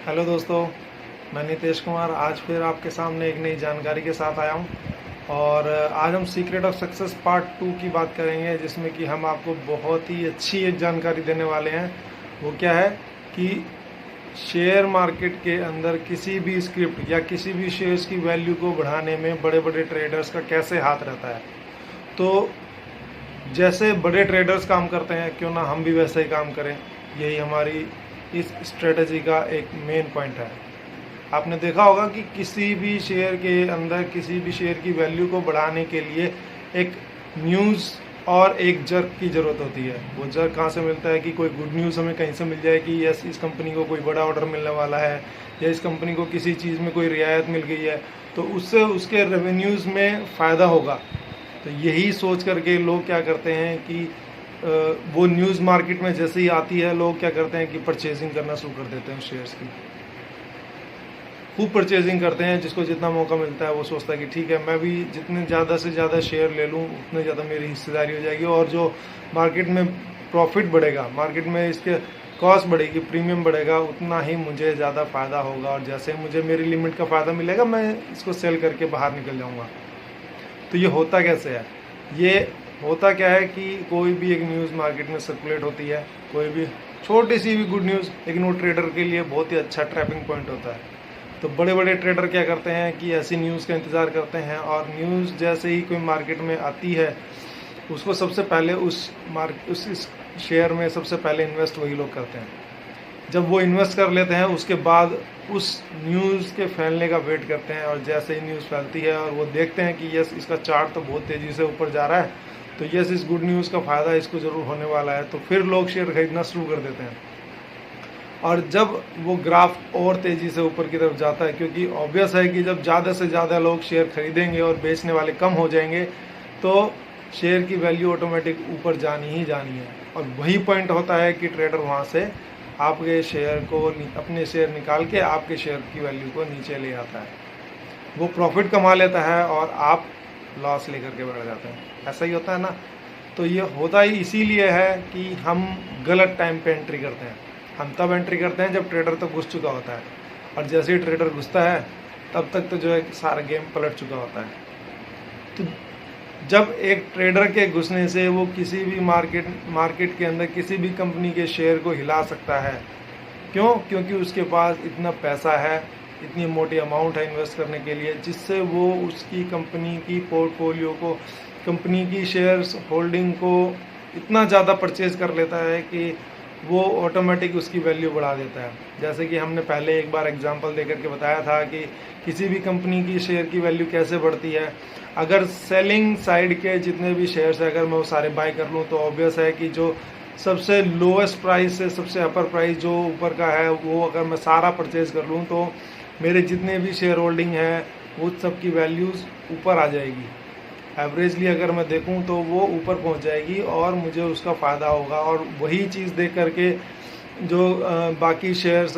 Hello दोस्तों, मैं नितेश कुमार आज फिर आपके सामने एक नई जानकारी के साथ आया हूँ। और आज हम सीक्रेट ऑफ सक्सेस पार्ट 2 की बात करेंगे, जिसमें कि हम आपको बहुत ही अच्छी एक जानकारी देने वाले हैं। वो क्या है कि शेयर मार्केट के अंदर किसी भी स्क्रिप्ट या किसी भी शेयर्स की वैल्यू को बढ़ाने में बड़े बड़े ट्रेडर्स का कैसे हाथ रहता है। तो जैसे बड़े ट्रेडर्स काम करते हैं, क्यों ना हम भी वैसे ही काम करें। यही हमारी इस स्ट्रेटजी का एक मेन पॉइंट है। आपने देखा होगा कि किसी भी शेयर के अंदर किसी भी शेयर की वैल्यू को बढ़ाने के लिए एक न्यूज़ और एक जर्क की ज़रूरत होती है। वो जर्क कहाँ से मिलता है कि कोई गुड न्यूज़ हमें कहीं से मिल जाए कि यस, इस कंपनी को कोई बड़ा ऑर्डर मिलने वाला है, या इस कंपनी को किसी चीज़ में कोई रियायत मिल गई है, तो उससे उसके रेवेन्यूज़ में फ़ायदा होगा। तो यही सोच करके लोग क्या करते हैं कि वो न्यूज़ मार्केट में जैसे ही आती है, लोग क्या करते हैं कि परचेजिंग करना शुरू कर देते हैं शेयर्स की। खूब परचेजिंग करते हैं, जिसको जितना मौका मिलता है वो सोचता है कि ठीक है, मैं भी जितने ज़्यादा से ज़्यादा शेयर ले लूँ उतने ज़्यादा मेरी हिस्सेदारी हो जाएगी, और जो मार्केट में प्रॉफिट बढ़ेगा, मार्केट में इसके कॉस्ट बढ़ेगी, प्रीमियम बढ़ेगा, उतना ही मुझे ज़्यादा फ़ायदा होगा। और जैसे मुझे मेरी लिमिट का फ़ायदा मिलेगा, मैं इसको सेल करके बाहर निकल जाऊँगा। तो ये होता कैसे है? ये होता क्या है कि कोई भी एक न्यूज़ मार्केट में सर्कुलेट होती है, कोई भी छोटी सी भी गुड न्यूज़, लेकिन वो ट्रेडर के लिए बहुत ही अच्छा ट्रैपिंग पॉइंट होता है। तो बड़े बड़े ट्रेडर क्या करते हैं कि ऐसी न्यूज़ का इंतज़ार करते हैं, और न्यूज़ जैसे ही कोई मार्केट में आती है, उसको सबसे पहले उस शेयर में सबसे पहले इन्वेस्ट वही लोग करते हैं। जब वो इन्वेस्ट कर लेते हैं, उसके बाद उस न्यूज़ के फैलने का वेट करते हैं, और जैसे ही न्यूज़ फैलती है और वो देखते हैं कि यस, इसका चार्ट तो बहुत तेज़ी से ऊपर जा रहा है, तो यस, इस गुड न्यूज़ का फ़ायदा इसको ज़रूर होने वाला है, तो फिर लोग शेयर खरीदना शुरू कर देते हैं। और जब वो ग्राफ और तेज़ी से ऊपर की तरफ जाता है, क्योंकि ऑब्वियस है कि जब ज़्यादा से ज़्यादा लोग शेयर खरीदेंगे और बेचने वाले कम हो जाएंगे, तो शेयर की वैल्यू ऑटोमेटिक ऊपर जानी ही जानी है। और वही पॉइंट होता है कि ट्रेडर वहाँ से आपके शेयर को, अपने शेयर निकाल के आपके शेयर की वैल्यू को नीचे ले आता है। वो प्रॉफिट कमा लेता है और आप लॉस लेकर के बैठ जाते हैं। ऐसा ही होता है ना। तो ये होता ही इसीलिए है कि हम गलत टाइम पे एंट्री करते हैं। हम तब एंट्री करते हैं जब ट्रेडर तो घुस चुका होता है, और जैसे ही ट्रेडर घुसता है तब तक तो जो है सारा गेम पलट चुका होता है। तो जब एक ट्रेडर के घुसने से वो किसी भी मार्केट के अंदर किसी भी कंपनी के शेयर को हिला सकता है। क्यों? क्योंकि उसके पास इतना पैसा है, इतनी मोटी अमाउंट है इन्वेस्ट करने के लिए, जिससे वो उसकी कंपनी की पोर्टफोलियो को, कंपनी की शेयर्स होल्डिंग को इतना ज़्यादा परचेज कर लेता है कि वो ऑटोमेटिक उसकी वैल्यू बढ़ा देता है। जैसे कि हमने पहले एक बार एग्जांपल देकर के बताया था कि किसी भी कंपनी की शेयर की वैल्यू कैसे बढ़ती है। अगर सेलिंग साइड के जितने भी शेयर्स है, अगर मैं वो सारे बाय कर लूँ, तो ऑब्वियस है कि जो सबसे लोएस्ट प्राइस से सबसे अपर प्राइस जो ऊपर का है, वो अगर मैं सारा परचेज कर लूँ, तो मेरे जितने भी शेयर होल्डिंग है वो सब की वैल्यूज़ ऊपर आ जाएगी। एवरेजली अगर मैं देखूं तो वो ऊपर पहुंच जाएगी और मुझे उसका फ़ायदा होगा। और वही चीज़ देख करके जो बाकी शेयर्स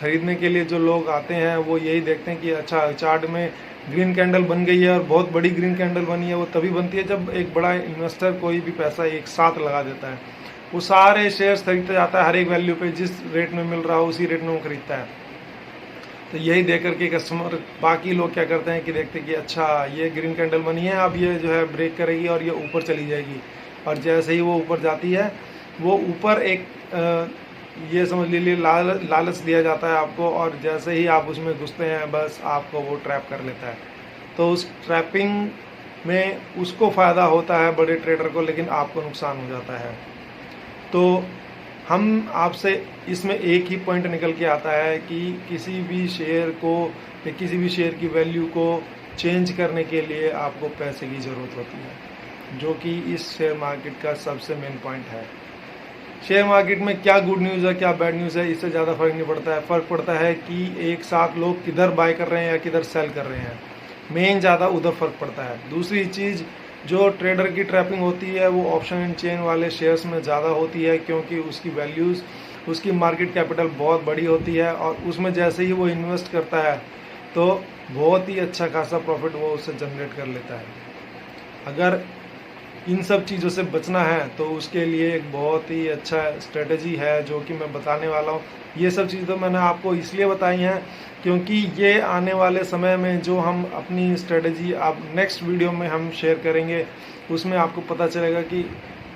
खरीदने के लिए जो लोग आते हैं, वो यही देखते हैं कि अच्छा, चार्ट में ग्रीन कैंडल बन गई है, और बहुत बड़ी ग्रीन कैंडल बनी है। वो तभी बनती है जब एक बड़ा इन्वेस्टर कोई भी पैसा एक साथ लगा देता है। वो सारे शेयर्स खरीदता जाता है, हर एक वैल्यू पे जिस रेट में मिल रहा हो उसी रेट में वो खरीदता है। तो यही देख करके कस्टमर, बाकी लोग क्या करते हैं कि देखते हैं कि अच्छा, ये ग्रीन कैंडल बनी है, अब ये जो है ब्रेक करेगी और ये ऊपर चली जाएगी। और जैसे ही वो ऊपर जाती है, वो ऊपर एक ये समझ लीजिए लालच दिया जाता है आपको, और जैसे ही आप उसमें घुसते हैं, बस आपको वो ट्रैप कर लेता है। तो उस ट्रैपिंग में उसको फ़ायदा होता है बड़े ट्रेडर को, लेकिन आपको नुकसान हो जाता है। तो हम आपसे इसमें एक ही पॉइंट निकल के आता है कि किसी भी शेयर को या किसी भी शेयर की वैल्यू को चेंज करने के लिए आपको पैसे की ज़रूरत होती है, जो कि इस शेयर मार्केट का सबसे मेन पॉइंट है। शेयर मार्केट में क्या गुड न्यूज़ है, क्या बैड न्यूज़ है, इससे ज़्यादा फर्क नहीं पड़ता है। फ़र्क पड़ता है कि एक साथ लोग किधर बाय कर रहे हैं या किधर सेल कर रहे हैं। मेन ज़्यादा उधर फ़र्क पड़ता है। दूसरी चीज़, जो ट्रेडर की ट्रैपिंग होती है वो ऑप्शन एंड चेन वाले शेयर्स में ज़्यादा होती है, क्योंकि उसकी वैल्यूज़, उसकी मार्केट कैपिटल बहुत बड़ी होती है, और उसमें जैसे ही वो इन्वेस्ट करता है तो बहुत ही अच्छा खासा प्रॉफिट वो उससे जनरेट कर लेता है। अगर इन सब चीज़ों से बचना है तो उसके लिए एक बहुत ही अच्छा स्ट्रेटजी है जो कि मैं बताने वाला हूँ। ये सब चीज़ तो मैंने आपको इसलिए बताई हैं क्योंकि ये आने वाले समय में जो हम अपनी स्ट्रेटजी अब नेक्स्ट वीडियो में हम शेयर करेंगे उसमें आपको पता चलेगा कि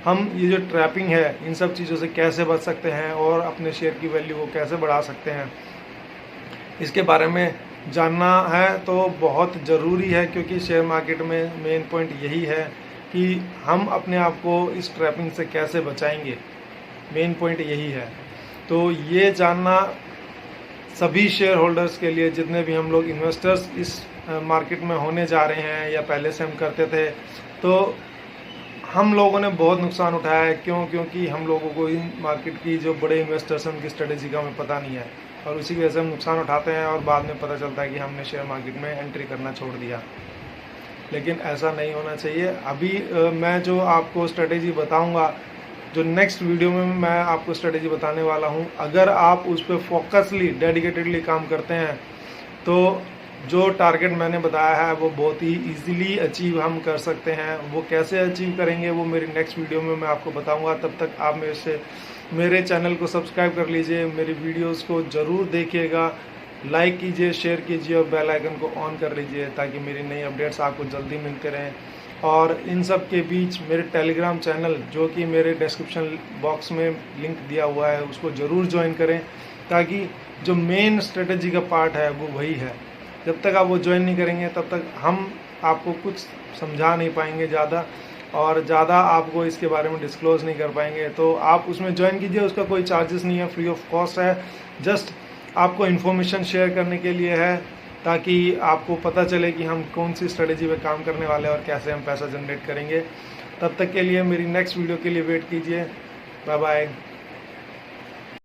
हम ये जो ट्रैपिंग है इन सब चीज़ों से कैसे बच सकते हैं और अपने शेयर की वैल्यू को कैसे बढ़ा सकते हैं, इसके बारे में जानना है तो बहुत ज़रूरी है। क्योंकि शेयर मार्केट में मेन पॉइंट यही है कि हम अपने आप को इस ट्रैपिंग से कैसे बचाएंगे, मेन पॉइंट यही है। तो ये जानना सभी शेयर होल्डर्स के लिए, जितने भी हम लोग इन्वेस्टर्स इस मार्केट में होने जा रहे हैं या पहले से हम करते थे, तो हम लोगों ने बहुत नुकसान उठाया है। क्योंकि हम लोगों को इन मार्केट की जो बड़े इन्वेस्टर्स हैं उनकी स्ट्रेटेजी का हमें पता नहीं है और उसी की वजह से हम नुकसान उठाते हैं और बाद में पता चलता है कि हमने शेयर मार्केट में एंट्री करना छोड़ दिया। लेकिन ऐसा नहीं होना चाहिए। अभी मैं जो आपको स्ट्रेटेजी बताऊंगा, जो नेक्स्ट वीडियो में मैं आपको स्ट्रेटेजी बताने वाला हूं, अगर आप उस पर फोकसली डेडिकेटेडली काम करते हैं तो जो टारगेट मैंने बताया है वो बहुत ही इजीली अचीव हम कर सकते हैं। वो कैसे अचीव करेंगे वो मेरी नेक्स्ट वीडियो में मैं आपको बताऊंगा। तब तक आप मेरे चैनल को सब्सक्राइब कर लीजिए, मेरी वीडियोस को ज़रूर देखिएगा, लाइक कीजिए, शेयर कीजिए और बेल आइकन को ऑन कर लीजिए ताकि मेरी नई अपडेट्स आपको जल्दी मिलते रहें। और इन सब के बीच मेरे टेलीग्राम चैनल, जो कि मेरे डिस्क्रिप्शन बॉक्स में लिंक दिया हुआ है, उसको ज़रूर ज्वाइन करें ताकि जो मेन स्ट्रेटजी का पार्ट है वो वही है। जब तक आप वो ज्वाइन नहीं करेंगे तब तक हम आपको कुछ समझा नहीं पाएंगे ज़्यादा और ज़्यादा आपको इसके बारे में डिस्क्लोज नहीं कर पाएंगे। तो आप उसमें ज्वाइन कीजिए, उसका कोई चार्जेस नहीं है, फ्री ऑफ कॉस्ट है। जस्ट आपको इन्फॉर्मेशन शेयर करने के लिए है ताकि आपको पता चले कि हम कौन सी स्ट्रेटजी पे काम करने वाले हैं और कैसे हम पैसा जनरेट करेंगे। तब तक के लिए मेरी नेक्स्ट वीडियो के लिए वेट कीजिए। Bye bye.